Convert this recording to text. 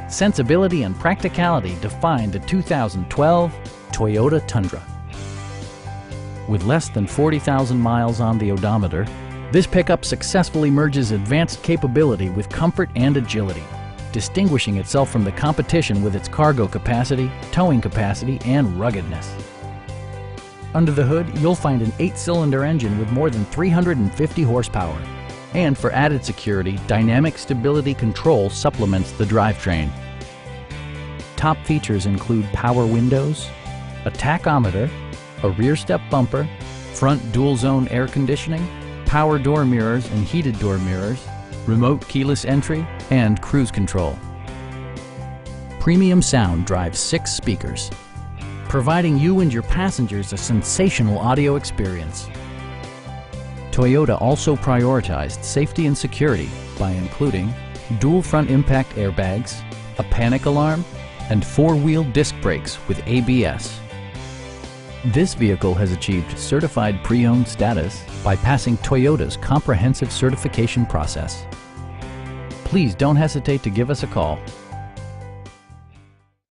Sensibility and practicality define the 2012 Toyota Tundra. With less than 40,000 miles on the odometer, this pickup successfully merges advanced capability with comfort and agility, distinguishing itself from the competition with its cargo capacity, towing capacity, and ruggedness. Under the hood, you'll find an 8-cylinder engine with more than 350 horsepower. And for added security, dynamic stability control supplements the drivetrain. Top features include power windows, a tachometer, a rear step bumper, front dual-zone air conditioning, power door mirrors and heated door mirrors, remote keyless entry, and cruise control. Premium sound drives 6 speakers, providing you and your passengers a sensational audio experience. Toyota also prioritized safety and security by including dual front impact airbags, a panic alarm, and 4-wheel disc brakes with ABS. This vehicle has achieved certified pre-owned status by passing Toyota's comprehensive certification process. Please don't hesitate to give us a call.